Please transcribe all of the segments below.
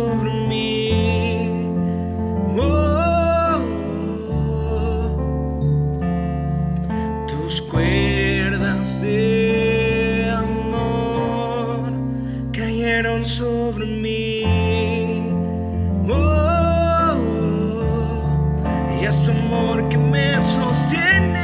sobre mí. Oh, tus cuerdas de amor cayeron sobre mí. Oh, y es tu amor que me sostiene,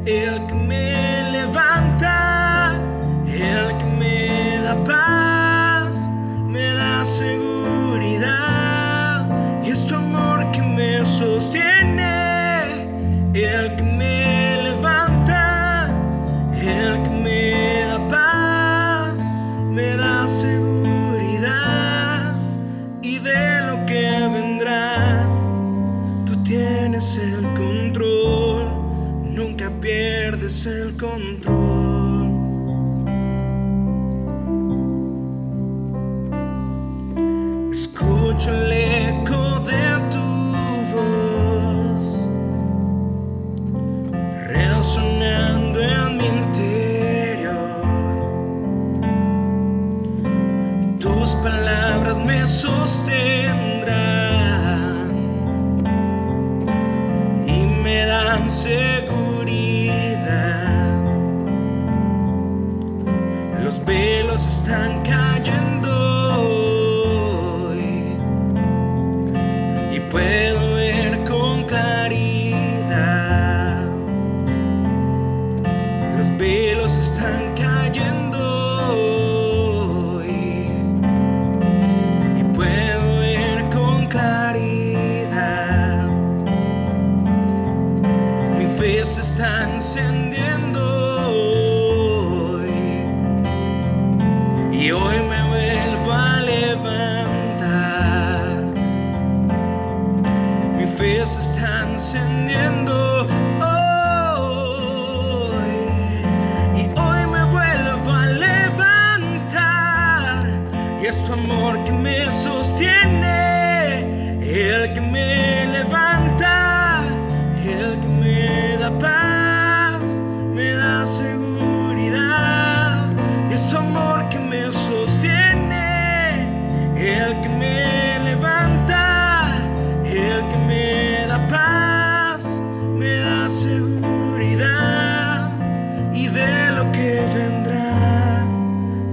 el que me levanta, el que me da paz, me da seguridad. Y es tu amor que me sostiene, el que me levanta, el que me da paz, me da seguridad. Y de lo que vendrá, tú tienes el control, nunca pierdes el control. Escucho el eco de tu voz resonando en mi interior. Tus palabras me sostendrán y me dan seguridad. Los velos están cayendo y puedo ver con claridad. Los velos están cayendo y puedo ver con claridad. Mi fe se está encendiendo y hoy me vuelvo a levantar. Mi fe se está encendiendo hoy, y hoy me vuelvo a levantar. Y es tu amor que me sostiene, el que me levanta, el que me da paz, me da seguridad. Y es tu amor que me sostiene, el que me levanta, el que me da paz, me da seguridad. Y de lo que vendrá,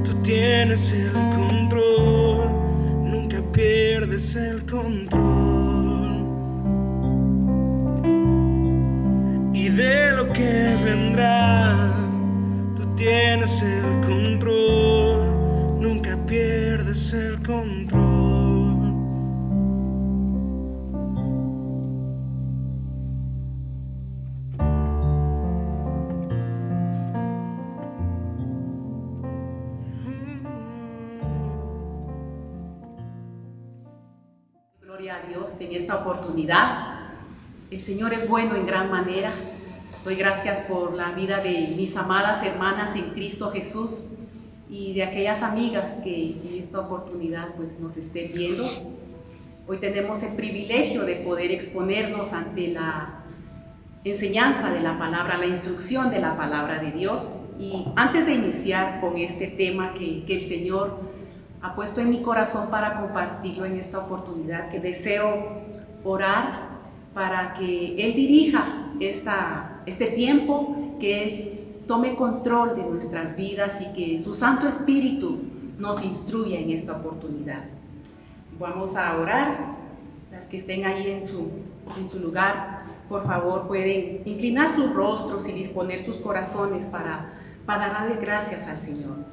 tú tienes el control, nunca pierdes el control. Y de lo que vendrá, tú tienes el control, nunca pierdes el control. Gloria a Dios en esta oportunidad. El Señor es bueno en gran manera. Doy gracias por la vida de mis amadas hermanas en Cristo Jesús y de aquellas amigas que en esta oportunidad pues nos estén viendo. Hoy tenemos el privilegio de poder exponernos ante la enseñanza de la palabra, la instrucción de la palabra de Dios. Y antes de iniciar con este tema que el Señor ha puesto en mi corazón para compartirlo en esta oportunidad, que deseo orar para que Él dirija este tiempo, que Él tome control de nuestras vidas y que su Santo Espíritu nos instruya en esta oportunidad. Vamos a orar. Las que estén ahí en su lugar, por favor, pueden inclinar sus rostros y disponer sus corazones para darle gracias al Señor.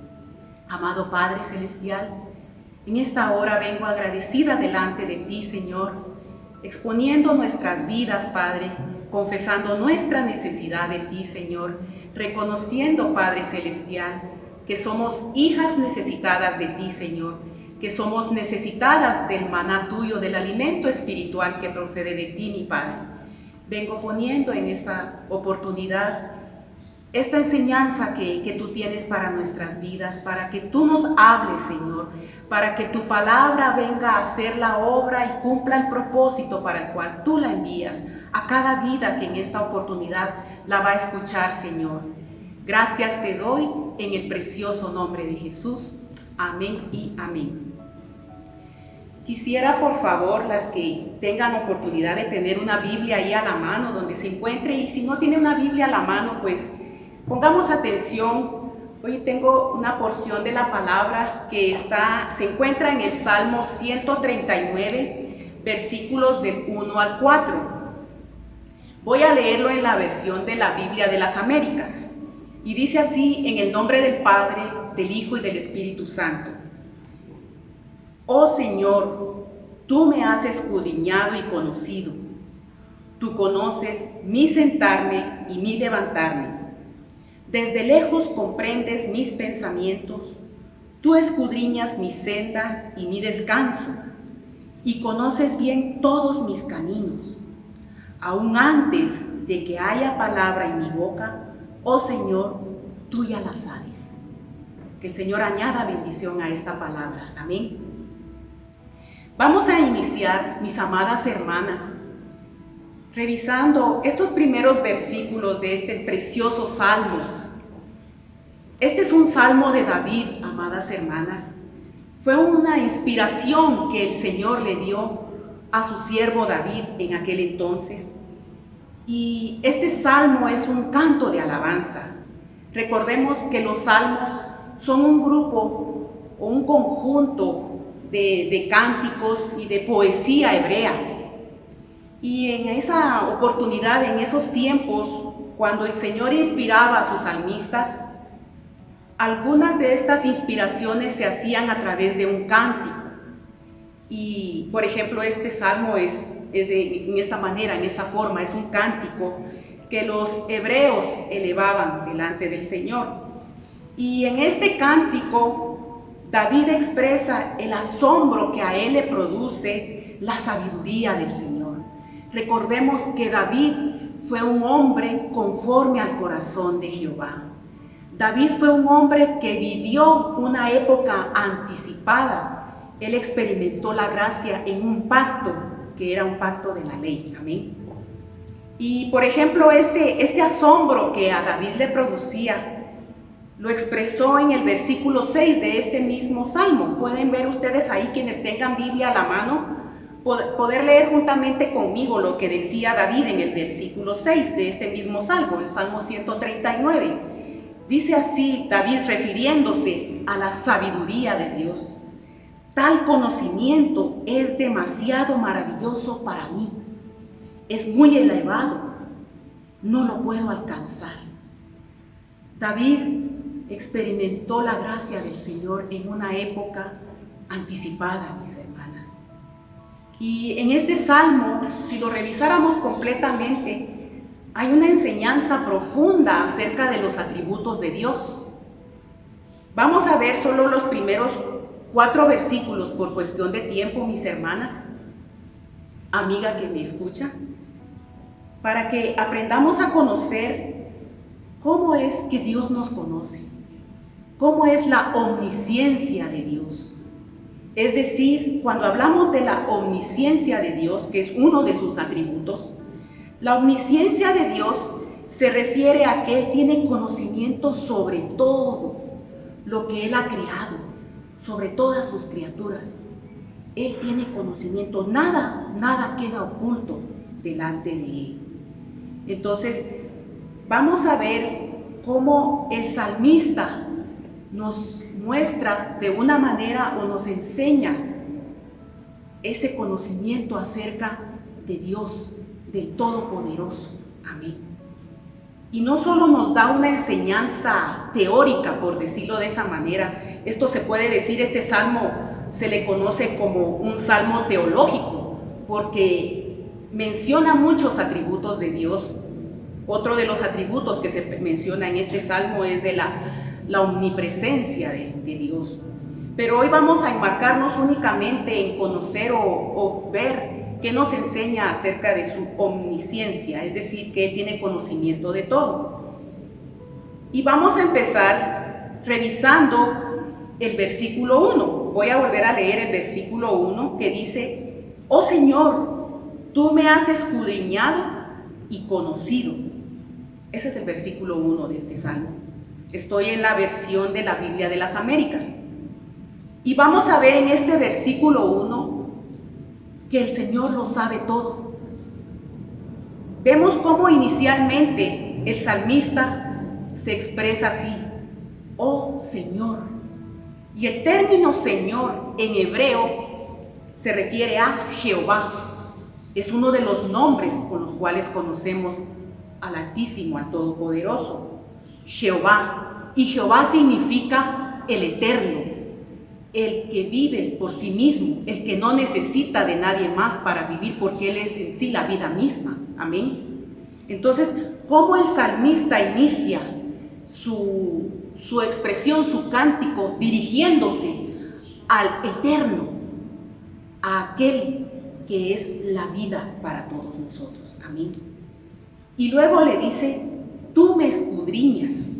Amado Padre Celestial, en esta hora vengo agradecida delante de ti, Señor, exponiendo nuestras vidas, Padre, confesando nuestra necesidad de ti, Señor, reconociendo, Padre Celestial, que somos hijas necesitadas de ti, Señor, que somos necesitadas del maná tuyo, del alimento espiritual que procede de ti, mi Padre. Vengo poniendo en esta oportunidad esta enseñanza que tú tienes para nuestras vidas, para que tú nos hables, Señor, para que tu palabra venga a hacer la obra y cumpla el propósito para el cual tú la envías a cada vida que en esta oportunidad la va a escuchar, Señor. Gracias te doy en el precioso nombre de Jesús. Amén y amén. Quisiera, por favor, las que tengan oportunidad de tener una Biblia ahí a la mano, donde se encuentre, y si no tiene una Biblia a la mano, pues pongamos atención. Hoy tengo una porción de la palabra que se encuentra en el Salmo 139, versículos del 1 al 4. Voy a leerlo en la versión de la Biblia de las Américas, y dice así: en el nombre del Padre, del Hijo y del Espíritu Santo. Oh Señor, tú me has escudriñado y conocido. Tú conoces mi sentarme y mi levantarme. Desde lejos comprendes mis pensamientos. Tú escudriñas mi senda y mi descanso, y conoces bien todos mis caminos. Aún antes de que haya palabra en mi boca, oh Señor, tú ya la sabes. Que el Señor añada bendición a esta palabra. Amén. Vamos a iniciar, mis amadas hermanas, revisando estos primeros versículos de este precioso salmo. Este es un salmo de David, amadas hermanas. Fue una inspiración que el Señor le dio a su siervo David en aquel entonces. Y este salmo es un canto de alabanza. Recordemos que los salmos son un grupo o un conjunto de cánticos y de poesía hebrea. Y en esa oportunidad, en esos tiempos, cuando el Señor inspiraba a sus salmistas, algunas de estas inspiraciones se hacían a través de un cántico. Y, por ejemplo, este salmo en esta manera, en esta forma, es un cántico que los hebreos elevaban delante del Señor. Y en este cántico, David expresa el asombro que a él le produce la sabiduría del Señor. Recordemos que David fue un hombre conforme al corazón de Jehová. David fue un hombre que vivió una época anticipada. Él experimentó la gracia en un pacto, que era un pacto de la ley. Amén. Y, por ejemplo, este asombro que a David le producía, lo expresó en el versículo 6 de este mismo salmo. Pueden ver ustedes ahí, quienes tengan Biblia a la mano, poder leer juntamente conmigo lo que decía David en el versículo 6 de este mismo salmo, el Salmo 139. Dice así David, refiriéndose a la sabiduría de Dios: tal conocimiento es demasiado maravilloso para mí. Es muy elevado, no lo puedo alcanzar. David experimentó la gracia del Señor en una época anticipada, mis hermanas. Y en este salmo, si lo revisáramos completamente, hay una enseñanza profunda acerca de los atributos de Dios. Vamos a ver solo los primeros 4 versículos por cuestión de tiempo, mis hermanas, amiga que me escucha, para que aprendamos a conocer cómo es que Dios nos conoce, cómo es la omnisciencia de Dios. Es decir, cuando hablamos de la omnisciencia de Dios, que es uno de sus atributos, la omnisciencia de Dios se refiere a que Él tiene conocimiento sobre todo lo que Él ha creado, sobre todas sus criaturas. Él tiene conocimiento, nada queda oculto delante de Él. Entonces, vamos a ver cómo el salmista nos muestra de una manera o nos enseña ese conocimiento acerca de Dios, del Todopoderoso. Amén. Y no solo nos da una enseñanza teórica, por decirlo de esa manera. Esto se puede decir, este salmo se le conoce como un salmo teológico, porque menciona muchos atributos de Dios. Otro de los atributos que se menciona en este salmo es de la omnipresencia de Dios. Pero hoy vamos a enmarcarnos únicamente en conocer o ver qué nos enseña acerca de su omnisciencia, es decir, que Él tiene conocimiento de todo. Y vamos a empezar revisando el versículo 1. Voy a volver a leer el versículo 1 que dice: oh Señor, tú me has escudriñado y conocido. Ese es el versículo 1 de este salmo. Estoy en la versión de la Biblia de las Américas. Y vamos a ver en este versículo 1 que el Señor lo sabe todo. Vemos cómo inicialmente el salmista se expresa así: oh Señor. Y el término Señor en hebreo se refiere a Jehová. Es uno de los nombres con los cuales conocemos al Altísimo, al Todopoderoso, Jehová. Y Jehová significa el Eterno, el que vive por sí mismo, el que no necesita de nadie más para vivir, porque Él es en sí la vida misma. Amén. Entonces, ¿cómo el salmista inicia su expresión, su cántico, dirigiéndose al Eterno, a aquel que es la vida para todos nosotros? Amén. Y luego le dice: tú me escudriñas.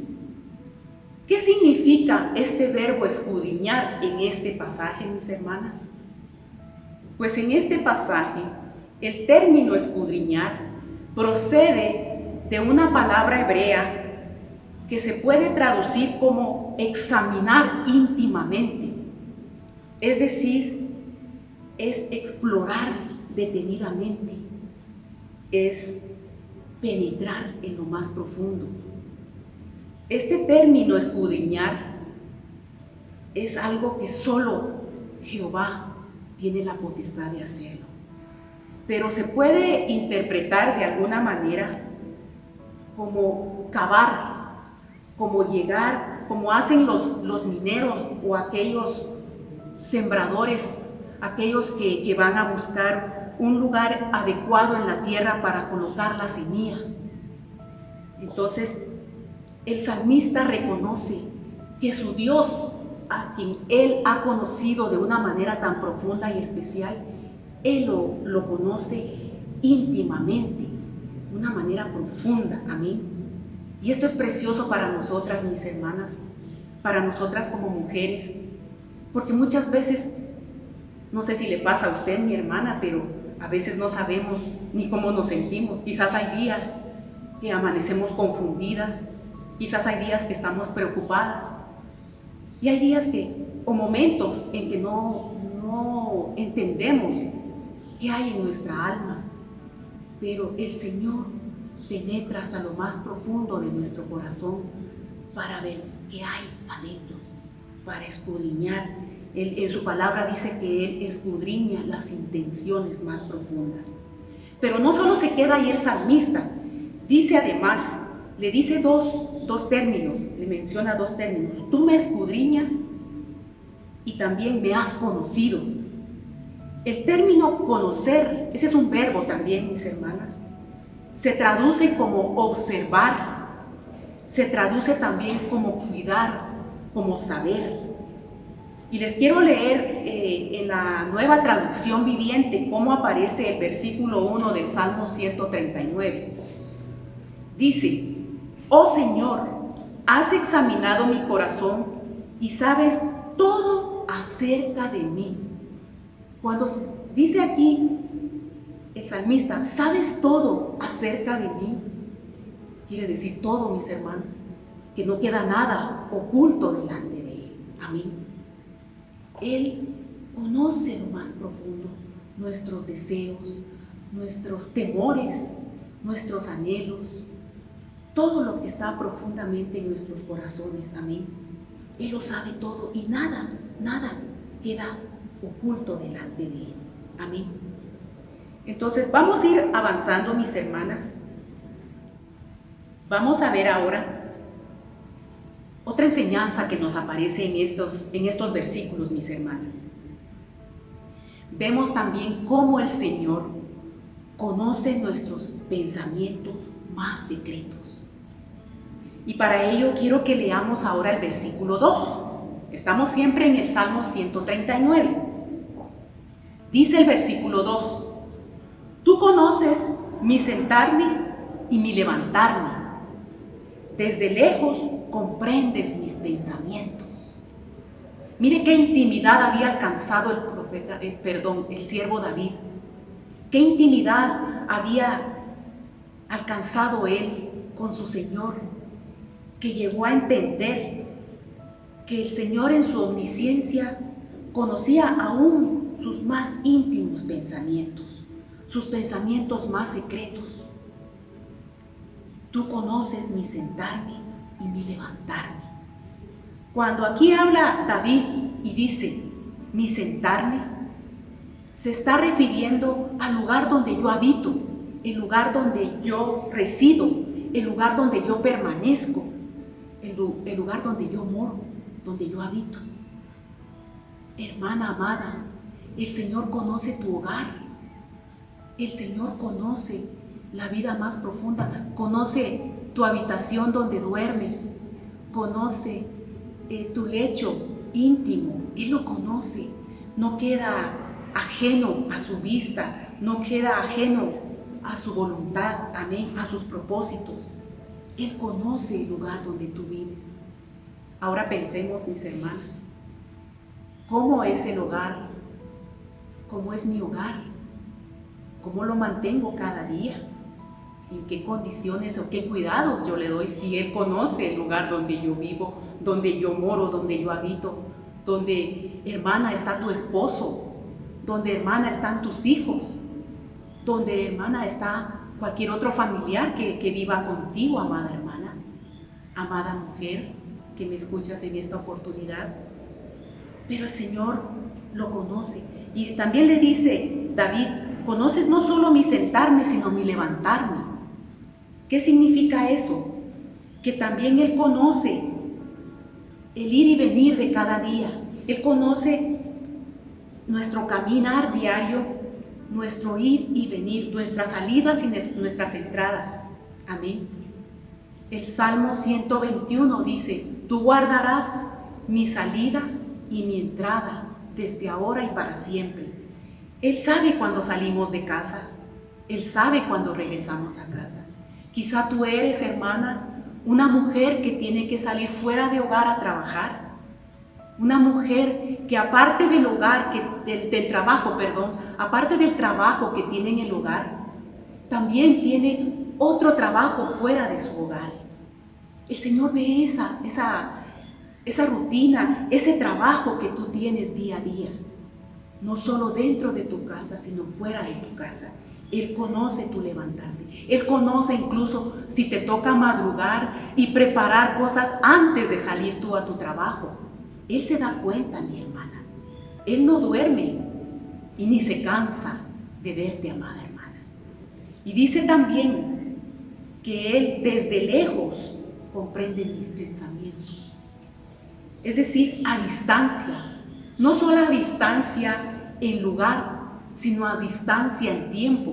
¿Qué significa este verbo escudriñar en este pasaje, mis hermanas? Pues en este pasaje, el término escudriñar procede de una palabra hebrea que se puede traducir como examinar íntimamente. Es decir, es explorar detenidamente, es penetrar en lo más profundo. Este término escudriñar es algo que solo Jehová tiene la potestad de hacerlo, pero se puede interpretar de alguna manera como cavar, como llegar, como hacen los mineros o aquellos sembradores, aquellos que van a buscar un lugar adecuado en la tierra para colocar la semilla. Entonces, el salmista reconoce que su Dios, a quien él ha conocido de una manera tan profunda y especial, él lo conoce íntimamente, de una manera profunda. Amén. Y esto es precioso para nosotras, mis hermanas, para nosotras como mujeres, porque muchas veces, no sé si le pasa a usted, mi hermana, pero a veces no sabemos ni cómo nos sentimos. Quizás hay días que amanecemos confundidas, quizás hay días que estamos preocupadas, y hay días o momentos en que no entendemos qué hay en nuestra alma, pero el Señor penetra hasta lo más profundo de nuestro corazón para ver qué hay adentro, para escudriñar. Él, en su palabra dice que Él escudriña las intenciones más profundas. Pero no solo se queda ahí el salmista, dice además, le dice dos términos, le menciona dos términos: tú me escudriñas y también me has conocido. El término conocer, ese es un verbo también, mis hermanas, se traduce como observar, se traduce también como cuidar, como saber. Y les quiero leer en la Nueva Traducción Viviente cómo aparece el versículo 1 del Salmo 139. Dice: oh Señor, has examinado mi corazón y sabes todo acerca de mí. Cuando dice aquí el salmista, sabes todo acerca de mí, quiere decir todo, mis hermanos, que no queda nada oculto delante de Él. Amén. Él conoce lo más profundo, nuestros deseos, nuestros temores, nuestros anhelos, todo lo que está profundamente en nuestros corazones. Amén. Él lo sabe todo y nada queda oculto delante de Él. Amén. Entonces vamos a ir avanzando, mis hermanas. Vamos a ver ahora otra enseñanza que nos aparece en estos versículos, mis hermanas. Vemos también cómo el Señor conoce nuestros pensamientos más secretos. Y para ello quiero que leamos ahora el versículo 2. Estamos siempre en el Salmo 139. Dice el versículo 2: tú conoces mi sentarme y mi levantarme. Desde lejos comprendes mis pensamientos. Mire qué intimidad había alcanzado el siervo David. Qué intimidad había alcanzado él con su Señor, que llegó a entender que el Señor en su omnisciencia conocía aún sus más íntimos pensamientos, sus pensamientos más secretos. Tú conoces mi sentarme y mi levantarme. Cuando aquí habla David y dice, mi sentarme, se está refiriendo al lugar donde yo habito, el lugar donde yo resido, el lugar donde yo permanezco, el lugar donde yo moro, donde yo habito. Hermana amada, el Señor conoce tu hogar, el Señor conoce la vida más profunda, conoce tu habitación donde duermes, conoce tu lecho íntimo, Él lo conoce, no queda ajeno a su vista, no queda ajeno a su voluntad, amén, a sus propósitos. Él conoce el lugar donde tú vives. Ahora pensemos, mis hermanas, ¿cómo es el hogar? ¿Cómo es mi hogar? ¿Cómo lo mantengo cada día? ¿En qué condiciones o qué cuidados yo le doy si Él conoce el lugar donde yo vivo, donde yo moro, donde yo habito, donde, hermana, está tu esposo, donde, hermana, están tus hijos, donde, hermana, está cualquier otro familiar que viva contigo, amada hermana, amada mujer que me escuchas en esta oportunidad? Pero el Señor lo conoce. Y también le dice David, conoces no solo mi sentarme, sino mi levantarme. ¿Qué significa eso? Que también Él conoce el ir y venir de cada día. Él conoce nuestro caminar diario, nuestro ir y venir, nuestras salidas y nuestras entradas. Amén. El Salmo 121 dice, tú guardarás mi salida y mi entrada desde ahora y para siempre. Él sabe cuando salimos de casa. Él sabe cuando regresamos a casa. Quizá tú eres, hermana, una mujer que tiene que salir fuera de hogar a trabajar. Una mujer que aparte del hogar, aparte del trabajo que tiene en el hogar, también tiene otro trabajo fuera de su hogar. El Señor ve esa rutina, ese trabajo que tú tienes día a día. No solo dentro de tu casa, sino fuera de tu casa. Él conoce tu levantarte. Él conoce incluso si te toca madrugar y preparar cosas antes de salir tú a tu trabajo. Él se da cuenta, mi hermana. Él no duerme y ni se cansa de verte, amada hermana. Y dice también que Él desde lejos comprende mis pensamientos. Es decir, a distancia. No solo a distancia en lugar, sino a distancia en tiempo.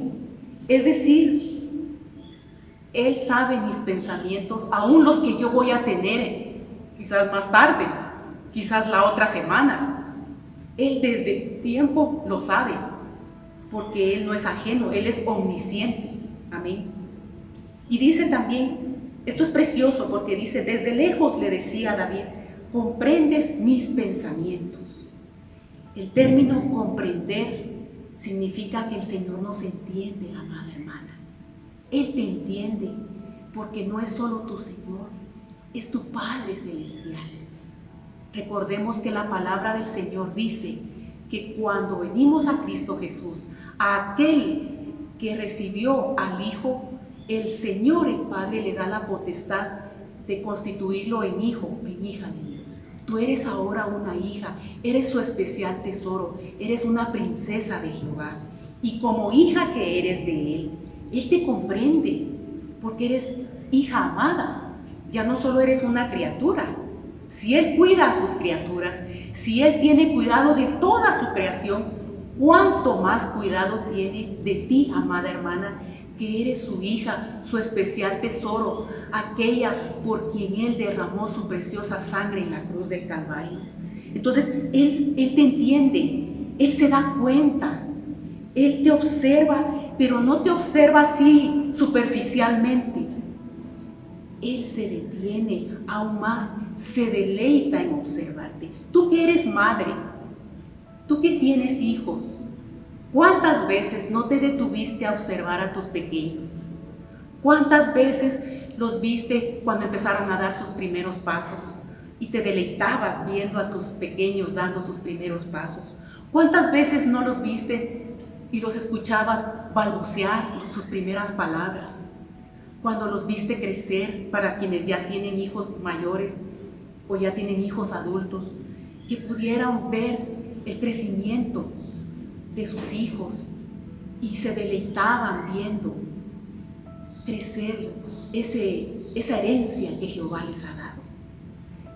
Es decir, Él sabe mis pensamientos, aún los que yo voy a tener, quizás más tarde, quizás la otra semana. Él desde tiempo lo sabe, porque Él no es ajeno, Él es omnisciente. Amén. Y dice también, esto es precioso porque dice, desde lejos le decía a David, comprendes mis pensamientos. El término comprender significa que el Señor nos entiende, amada hermana. Él te entiende porque no es solo tu Señor, es tu Padre Celestial. Recordemos que la palabra del Señor dice que cuando venimos a Cristo Jesús, a aquel que recibió al Hijo, el Señor, el Padre, le da la potestad de constituirlo en hijo, en hija de Dios. Tú eres ahora una hija, eres su especial tesoro, eres una princesa de Jehová. Y como hija que eres de Él, Él te comprende, porque eres hija amada. Ya no solo eres una criatura. Si Él cuida a sus criaturas, si Él tiene cuidado de toda su creación, ¿cuánto más cuidado tiene de ti, amada hermana, que eres su hija, su especial tesoro, aquella por quien Él derramó su preciosa sangre en la cruz del Calvario? Entonces, Él te entiende, Él se da cuenta, Él te observa, pero no te observa así superficialmente. Él se detiene, aún más se deleita en observarte. Tú que eres madre, tú que tienes hijos, ¿cuántas veces no te detuviste a observar a tus pequeños? ¿Cuántas veces los viste cuando empezaron a dar sus primeros pasos y te deleitabas viendo a tus pequeños dando sus primeros pasos? ¿Cuántas veces no los viste y los escuchabas balbucear sus primeras palabras? Cuando los viste crecer, para quienes ya tienen hijos mayores o ya tienen hijos adultos, que pudieran ver el crecimiento de sus hijos y se deleitaban viendo crecer esa herencia que Jehová les ha dado.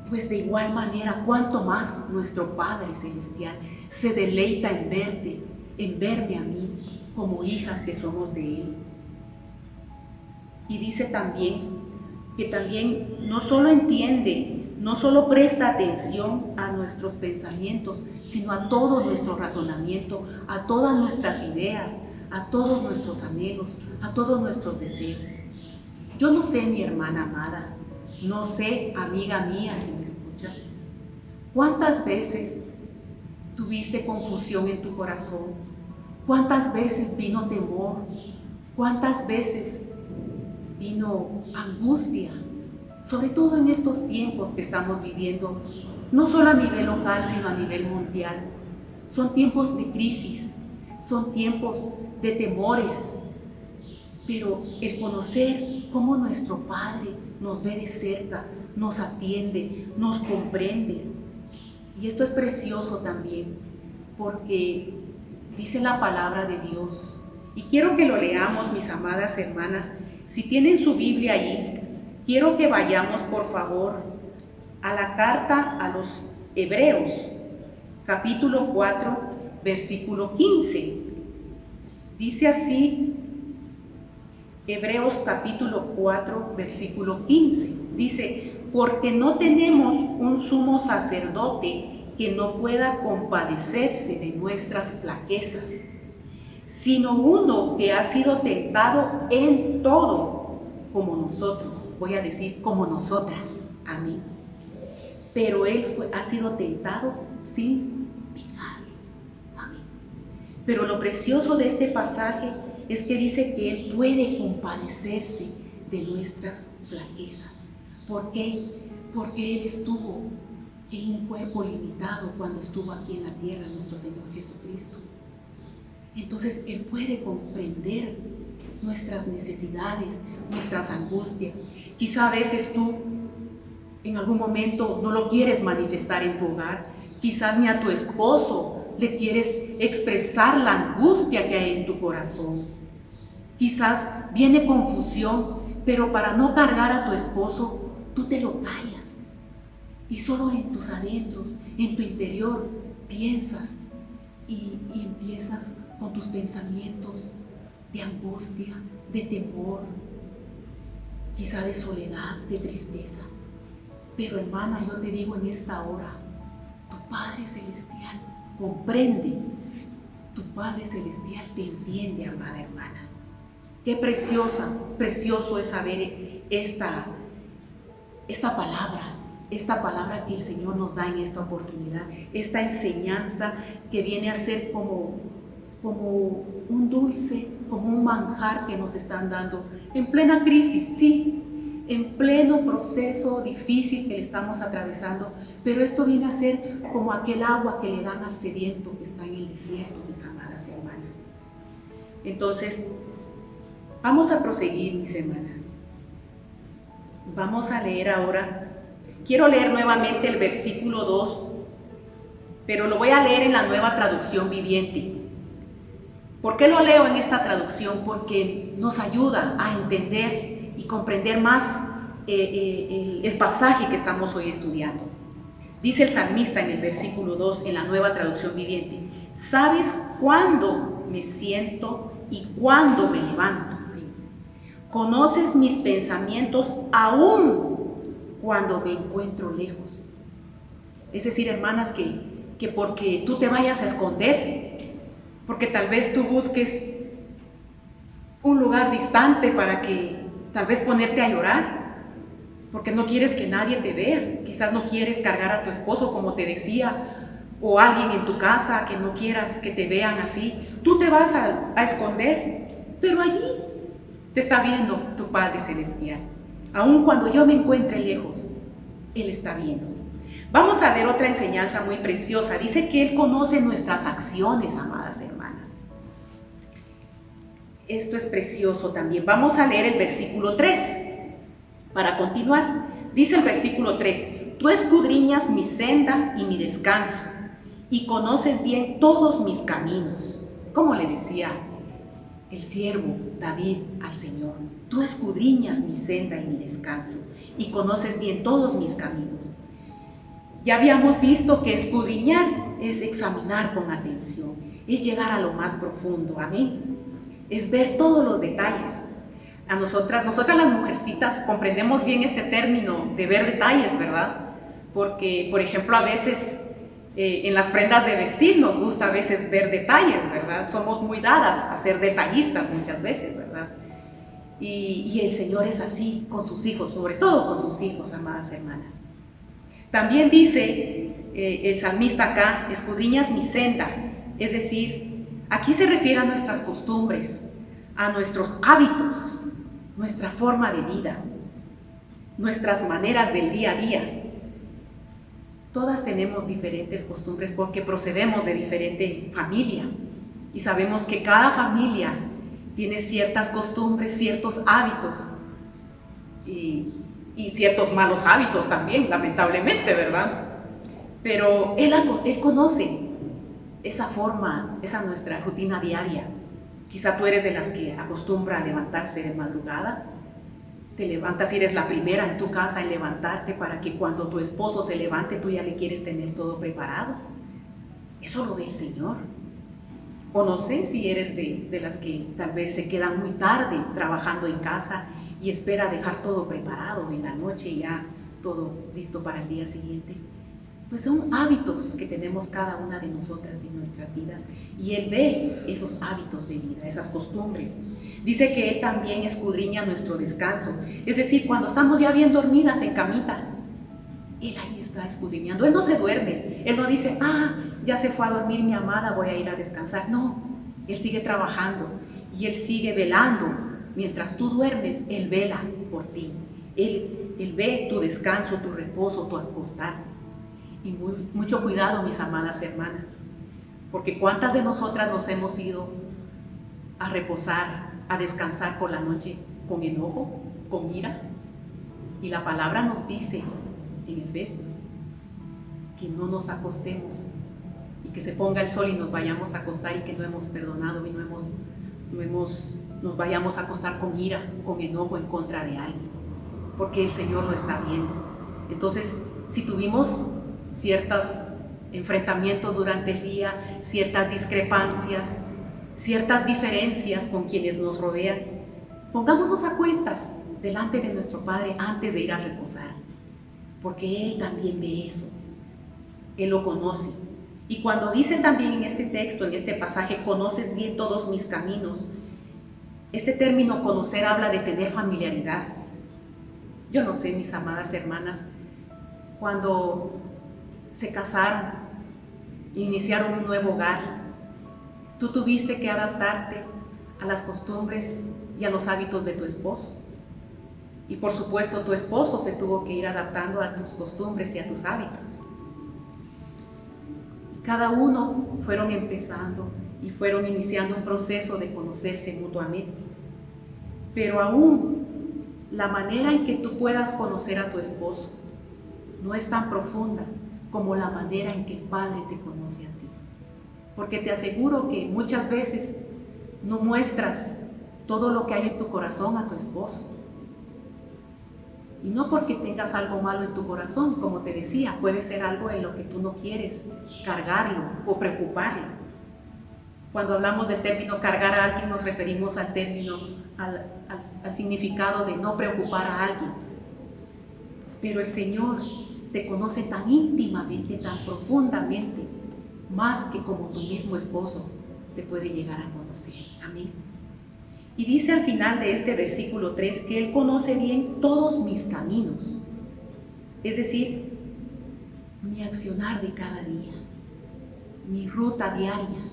Pues de igual manera, cuánto más nuestro Padre Celestial se deleita en verte, en verme a mí, como hijas que somos de Él. Y dice también que también no solo entiende, no solo presta atención a nuestros pensamientos, sino a todo nuestro razonamiento, a todas nuestras ideas, a todos nuestros anhelos, a todos nuestros deseos. Yo no sé, mi hermana amada, no sé, amiga mía que me escuchas, ¿cuántas veces tuviste confusión en tu corazón? ¿Cuántas veces vino temor? ¿Cuántas veces vino angustia? Sobre todo en estos tiempos que estamos viviendo, no solo a nivel local, sino a nivel mundial. Son tiempos de crisis, son tiempos de temores, pero el conocer cómo nuestro Padre nos ve de cerca, nos atiende, nos comprende. Y esto es precioso también, porque dice la palabra de Dios. Y quiero que lo leamos, mis amadas hermanas. Si tienen su Biblia ahí, quiero que vayamos, por favor, a la carta a los Hebreos, capítulo 4, versículo 15. Dice así, Hebreos capítulo 4, versículo 15. Dice, porque no tenemos un sumo sacerdote que no pueda compadecerse de nuestras flaquezas, sino uno que ha sido tentado en todo, como nosotros, voy a decir como nosotras, a mí. Pero Él ha sido tentado sin pecar, a mí. Pero lo precioso de este pasaje es que dice que Él puede compadecerse de nuestras flaquezas. ¿Por qué? Porque Él estuvo en un cuerpo limitado cuando estuvo aquí en la tierra, nuestro Señor Jesucristo. Entonces Él puede comprender nuestras necesidades, nuestras angustias. Quizá a veces tú en algún momento no lo quieres manifestar en tu hogar. Quizás ni a tu esposo le quieres expresar la angustia que hay en tu corazón. Quizás viene confusión, pero para no cargar a tu esposo, tú te lo callas. Y solo en tus adentros, en tu interior, piensas y empiezas con tus pensamientos de angustia, de temor, quizá de soledad, de tristeza. Pero hermana, yo te digo en esta hora, tu Padre Celestial comprende, tu Padre Celestial te entiende, amada hermana. Qué precioso es saber esta palabra que el Señor nos da en esta oportunidad, esta enseñanza que viene a ser como un dulce, como un manjar que nos están dando en plena crisis, sí, en pleno proceso difícil que le estamos atravesando, pero esto viene a ser como aquel agua que le dan al sediento que está en el desierto, mis amadas hermanas. Entonces, vamos a proseguir, mis hermanas. Vamos a leer ahora. Quiero leer nuevamente el versículo 2, pero lo voy a leer en la Nueva Traducción Viviente. ¿Por qué lo leo en esta traducción? Porque nos ayuda a entender y comprender más el pasaje que estamos hoy estudiando. Dice el salmista en el versículo 2 en la Nueva Traducción Viviente: ¿sabes cuándo me siento y cuándo me levanto? Conoces mis pensamientos aún cuando me encuentro lejos. Es decir, hermanas, que porque tú te vayas a esconder, porque tal vez tú busques un lugar distante para que tal vez ponerte a llorar, porque no quieres que nadie te vea, quizás no quieres cargar a tu esposo, como te decía, o alguien en tu casa que no quieras que te vean así, tú te vas a esconder, pero allí te está viendo tu Padre Celestial. Aun cuando yo me encuentre lejos, Él está viendo. Vamos a ver otra enseñanza muy preciosa. Dice que Él conoce nuestras acciones, amadas hermanas. Esto es precioso también. Vamos a leer el versículo 3 para continuar. Dice el versículo 3: Tú escudriñas mi senda y mi descanso, y conoces bien todos mis caminos. Como le decía el siervo David al Señor: Tú escudriñas mi senda y mi descanso, y conoces bien todos mis caminos. Ya habíamos visto que escudriñar es examinar con atención, es llegar a lo más profundo, amén. Es ver todos los detalles. A nosotras las mujercitas comprendemos bien este término de ver detalles, ¿verdad? Porque, por ejemplo, a veces en las prendas de vestir nos gusta a veces ver detalles, ¿verdad? Somos muy dadas a ser detallistas muchas veces, ¿verdad? Y el Señor es así con sus hijos, sobre todo con sus hijos, amadas hermanas. También dice el salmista acá: escudriñas mi senda, es decir, aquí se refiere a nuestras costumbres, a nuestros hábitos, nuestra forma de vida, nuestras maneras del día a día. Todas tenemos diferentes costumbres porque procedemos de diferente familia y sabemos que cada familia tiene ciertas costumbres, ciertos hábitos y ciertos malos hábitos también, lamentablemente, ¿verdad? Pero Él conoce esa forma, esa nuestra rutina diaria. Quizá tú eres de las que acostumbra a levantarse de madrugada. Te levantas y eres la primera en tu casa en levantarte para que cuando tu esposo se levante tú ya le quieres tener todo preparado. Eso lo ve el Señor. O no sé si eres de las que tal vez se quedan muy tarde trabajando en casa y espera dejar todo preparado en la noche y ya todo listo para el día siguiente. Pues son hábitos que tenemos cada una de nosotras en nuestras vidas, y Él ve esos hábitos de vida, esas costumbres. Dice que Él también escudriña nuestro descanso, es decir, cuando estamos ya bien dormidas en camita, Él ahí está escudriñando. Él no se duerme, Él no dice: ya se fue a dormir mi amada, voy a ir a descansar. No, Él sigue trabajando y Él sigue velando. Mientras tú duermes, Él vela por ti. Él ve tu descanso, tu reposo, tu acostar. Y mucho cuidado, mis amadas hermanas, porque ¿cuántas de nosotras nos hemos ido a reposar, a descansar por la noche con enojo, con ira? Y la palabra nos dice en Efesios que no nos acostemos y que se ponga el sol y nos vayamos a acostar y que no hemos perdonado y nos vayamos a acostar con ira, con enojo en contra de alguien, porque el Señor lo está viendo. Entonces, si tuvimos ciertos enfrentamientos durante el día, ciertas discrepancias, ciertas diferencias con quienes nos rodean, pongámonos a cuentas delante de nuestro Padre antes de ir a reposar, porque Él también ve eso, Él lo conoce. Y cuando dice también en este texto, en este pasaje: conoces bien todos mis caminos, este término conocer habla de tener familiaridad. Yo no sé, mis amadas hermanas, cuando se casaron, iniciaron un nuevo hogar, tú tuviste que adaptarte a las costumbres y a los hábitos de tu esposo. Y por supuesto tu esposo se tuvo que ir adaptando a tus costumbres y a tus hábitos. Cada uno fueron empezando y fueron iniciando un proceso de conocerse mutuamente. Pero aún la manera en que tú puedas conocer a tu esposo no es tan profunda como la manera en que el Padre te conoce a ti. Porque te aseguro que muchas veces no muestras todo lo que hay en tu corazón a tu esposo. Y no porque tengas algo malo en tu corazón, como te decía, puede ser algo en lo que tú no quieres cargarlo o preocuparlo. Cuando hablamos del término cargar a alguien, nos referimos al término, al significado de no preocupar a alguien. Pero el Señor te conoce tan íntimamente, tan profundamente, más que como tu mismo esposo te puede llegar a conocer. Amén. Y dice al final de este versículo 3 que Él conoce bien todos mis caminos, es decir, mi accionar de cada día, mi ruta diaria.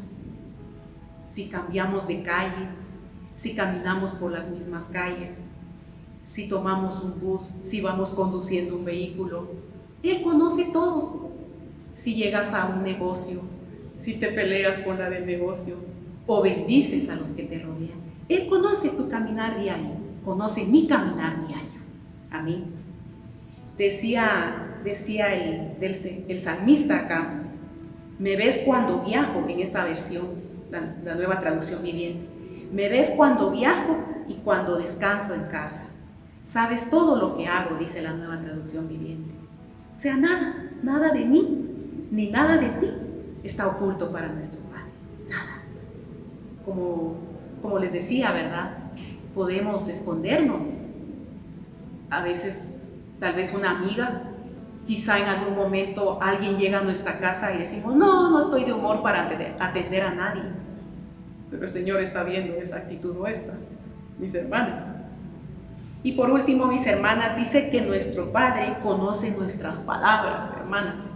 Si cambiamos de calle, si caminamos por las mismas calles, si tomamos un bus, si vamos conduciendo un vehículo, Él conoce todo. Si llegas a un negocio, si te peleas con la del negocio o bendices a los que te rodean, Él conoce tu caminar diario, conoce mi caminar diario. Amén. Decía el salmista acá, me ves cuando viajo, en esta versión, la Nueva Traducción Viviente, me ves cuando viajo y cuando descanso en casa. Sabes todo lo que hago, dice la Nueva Traducción Viviente. O sea, nada de mí, ni nada de ti está oculto para nuestro Padre. Nada. Como les decía, ¿verdad? Podemos escondernos. A veces, tal vez una amiga, quizá en algún momento alguien llega a nuestra casa y decimos, no estoy de humor para atender a nadie. Pero el Señor está viendo esa actitud nuestra, mis hermanas. Y por último, mis hermanas, dice que nuestro Padre conoce nuestras palabras, hermanas.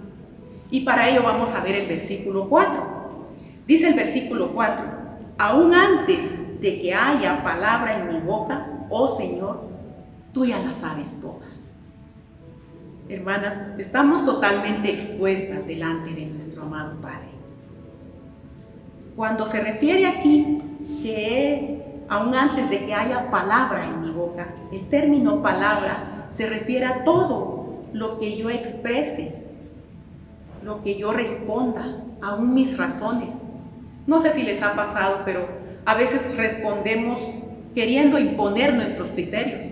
Y para ello vamos a ver el versículo 4. Dice el versículo 4, aún antes de que haya palabra en mi boca, oh Señor, tú ya la sabes toda. Hermanas, estamos totalmente expuestas delante de nuestro amado Padre. Cuando se refiere aquí que aún antes de que haya palabra en mi boca, el término palabra se refiere a todo lo que yo exprese, lo que yo responda, aún mis razones. No sé si les ha pasado, pero a veces respondemos queriendo imponer nuestros criterios,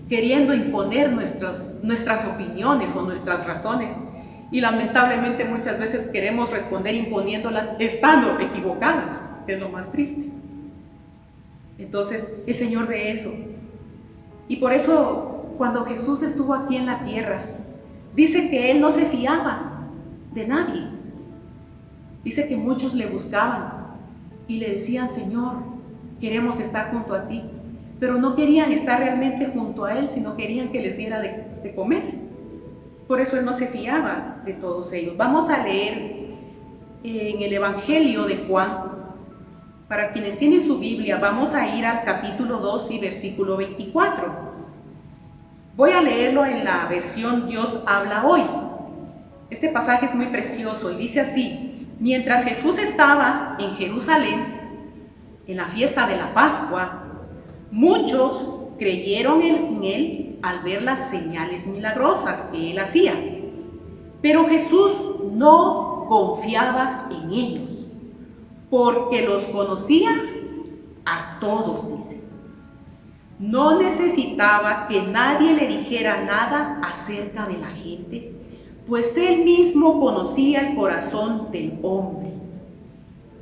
queriendo imponer nuestras opiniones o nuestras razones. Y lamentablemente muchas veces queremos responder imponiéndolas estando equivocadas, que es lo más triste. Entonces el Señor ve eso. Y por eso cuando Jesús estuvo aquí en la tierra, dice que Él no se fiaba de nadie. Dice que muchos le buscaban y le decían, Señor, queremos estar junto a ti. Pero no querían estar realmente junto a Él, sino querían que les diera de comer. Por eso Él no se fiaba de todos ellos. Vamos a leer en el Evangelio de Juan. Para quienes tienen su Biblia, vamos a ir al capítulo 2 y versículo 24. Voy a leerlo en la versión Dios habla hoy. Este pasaje es muy precioso y dice así: mientras Jesús estaba en Jerusalén, en la fiesta de la Pascua, muchos creyeron en Él al ver las señales milagrosas que Él hacía. Pero Jesús no confiaba en ellos, porque los conocía a todos, dice. No necesitaba que nadie le dijera nada acerca de la gente, pues Él mismo conocía el corazón del hombre.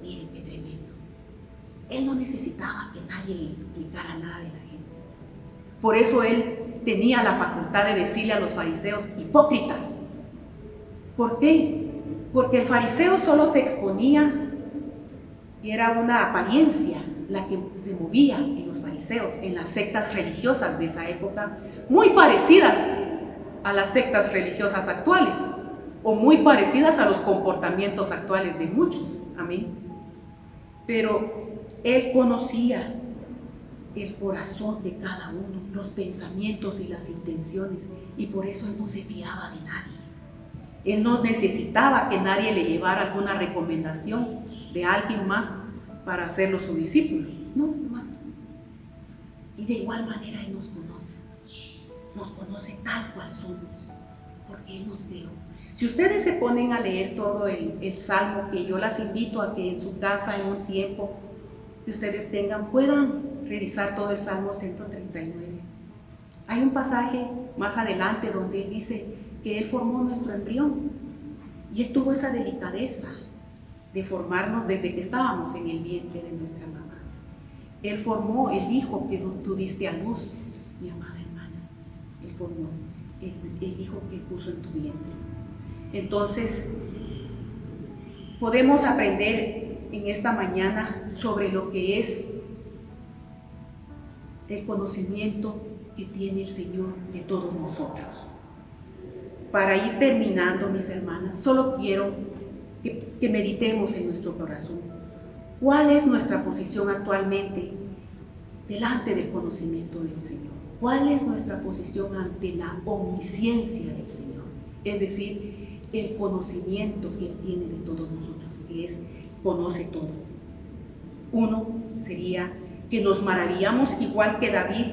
Miren qué tremendo. Él no necesitaba que nadie le explicara nada de la gente. Por eso Él tenía la facultad de decirle a los fariseos, hipócritas. ¿Por qué? Porque el fariseo solo se exponía y era una apariencia la que se movía en los fariseos, en las sectas religiosas de esa época, muy parecidas a las sectas religiosas actuales, o muy parecidas a los comportamientos actuales de muchos. Amén. Pero Él conocía el corazón de cada uno, los pensamientos y las intenciones, y por eso Él no se fiaba de nadie. Él no necesitaba que nadie le llevara alguna recomendación de alguien más para hacerlo su discípulo. No, hermanos. Y de igual manera Él nos conoce tal cual somos, porque Él nos creó. Si ustedes se ponen a leer todo el Salmo, que yo las invito a que en su casa, en un tiempo que ustedes tengan, puedan revisar todo el Salmo 139. Hay un pasaje más adelante donde Él dice que Él formó nuestro embrión y Él tuvo esa delicadeza de formarnos desde que estábamos en el vientre de nuestra mamá. Él formó el hijo que tú diste a luz, mi amada hermana. Él formó el hijo que puso en tu vientre. Entonces, podemos aprender en esta mañana sobre lo que es el conocimiento que tiene el Señor de todos nosotros. Para ir terminando, mis hermanas, solo quiero que meditemos en nuestro corazón. ¿Cuál es nuestra posición actualmente delante del conocimiento del Señor? ¿Cuál es nuestra posición ante la omnisciencia del Señor? es decir, el conocimiento que Él tiene de todos nosotros, que es, conoce todo. Uno sería que nos maravillamos igual que David,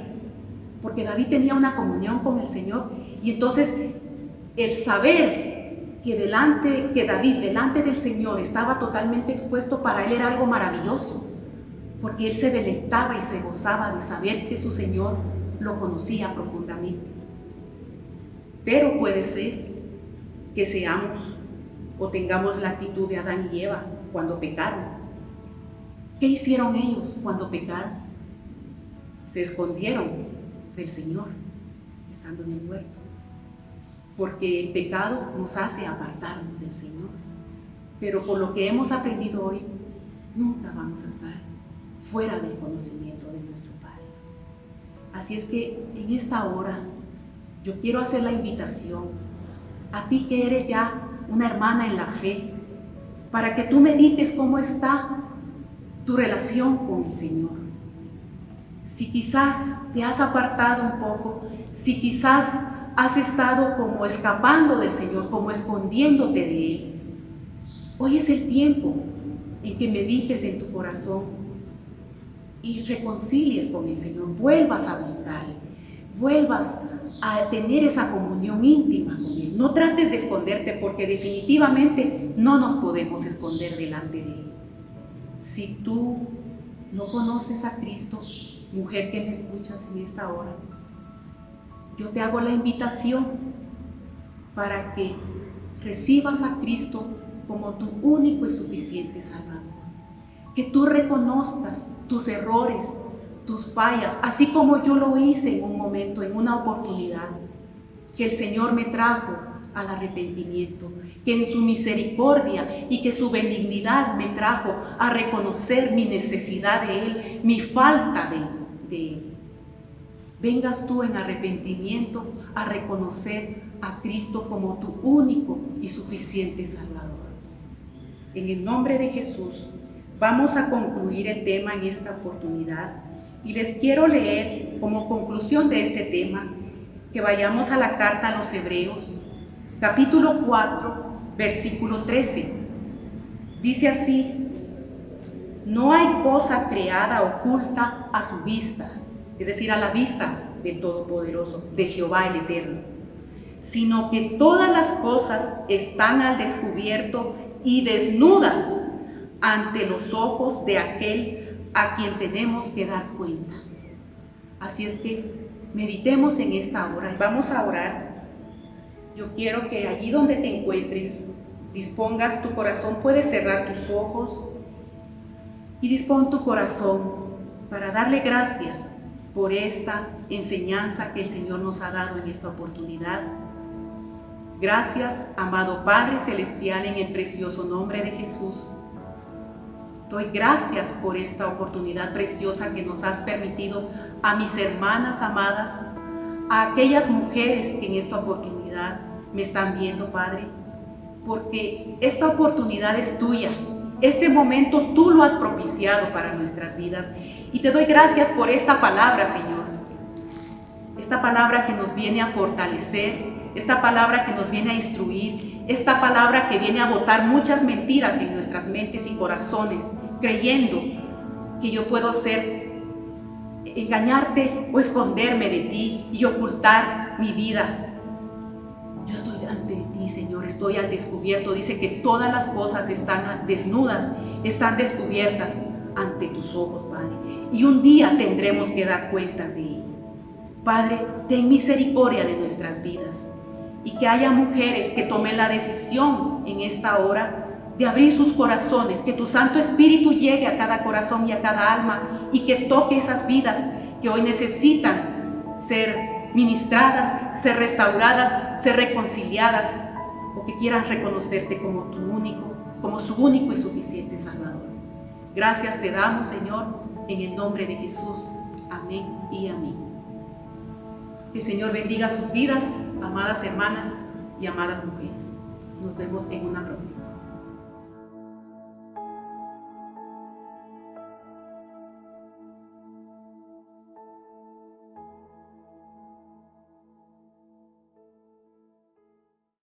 porque David tenía una comunión con el Señor, y entonces el saber que David delante del Señor estaba totalmente expuesto, para él era algo maravilloso, porque él se deleitaba y se gozaba de saber que su Señor lo conocía profundamente. Pero puede ser que seamos o tengamos la actitud de Adán y Eva cuando pecaron. ¿Qué hicieron ellos cuando pecaron? Se escondieron del Señor, estando en el huerto, porque el pecado nos hace apartarnos del Señor. Pero por lo que hemos aprendido hoy, nunca vamos a estar fuera del conocimiento de nuestro Padre. Así es que en esta hora yo quiero hacer la invitación a ti que eres ya una hermana en la fe, para que tú medites cómo está tu relación con el Señor. Si quizás te has apartado un poco, si quizás has estado como escapando del Señor, como escondiéndote de Él, hoy es el tiempo en que medites en tu corazón y reconcilies con el Señor, vuelvas a buscarle, vuelvas a tener esa comunión íntima con Él. No trates de esconderte, porque definitivamente no nos podemos esconder delante de Él. Si tú no conoces a Cristo, mujer que me escuchas en esta hora, yo te hago la invitación para que recibas a Cristo como tu único y suficiente Salvador. Que tú reconozcas tus errores, tus fallas, así como yo lo hice en un momento, en una oportunidad, que el Señor me trajo al arrepentimiento, que en su misericordia y que su benignidad me trajo a reconocer mi necesidad de Él, mi falta de Él. Vengas tú en arrepentimiento a reconocer a Cristo como tu único y suficiente Salvador. En el nombre de Jesús, vamos a concluir el tema en esta oportunidad, y les quiero leer como conclusión de este tema que vayamos a la carta a los Hebreos, capítulo 4, versículo 13. Dice así: no hay cosa creada oculta a su vista, es decir, a la vista del Todopoderoso, de Jehová el Eterno, sino que todas las cosas están al descubierto y desnudas ante los ojos de aquel a quien tenemos que dar cuenta. Así es que meditemos en esta hora y vamos a orar. Yo quiero que allí donde te encuentres dispongas tu corazón. Puedes cerrar tus ojos y dispón tu corazón para darle gracias por esta enseñanza que el Señor nos ha dado en esta oportunidad. Gracias, amado Padre Celestial, en el precioso nombre de Jesús. Doy gracias por esta oportunidad preciosa que nos has permitido a mis hermanas amadas, a aquellas mujeres que en esta oportunidad me están viendo, Padre, porque esta oportunidad es tuya. Este momento tú lo has propiciado para nuestras vidas, y te doy gracias por esta palabra, Señor. Esta palabra que nos viene a fortalecer, esta palabra que nos viene a instruir, esta palabra que viene a botar muchas mentiras en nuestras mentes y corazones, creyendo que yo puedo engañarte o esconderme de ti y ocultar mi vida. Yo estoy ante ti, Señor, estoy al descubierto. Dice que todas las cosas están desnudas, están descubiertas ante tus ojos, Padre. Y un día tendremos que dar cuentas de ello. Padre, ten misericordia de nuestras vidas, y que haya mujeres que tomen la decisión en esta hora de abrir sus corazones, que tu Santo Espíritu llegue a cada corazón y a cada alma, y que toque esas vidas que hoy necesitan ser ministradas, ser restauradas, ser reconciliadas, o que quieran reconocerte como como su único y suficiente Salvador. Gracias te damos, Señor, en el nombre de Jesús. Amén y amén. Que el Señor bendiga sus vidas, amadas hermanas y amadas mujeres. Nos vemos en una próxima.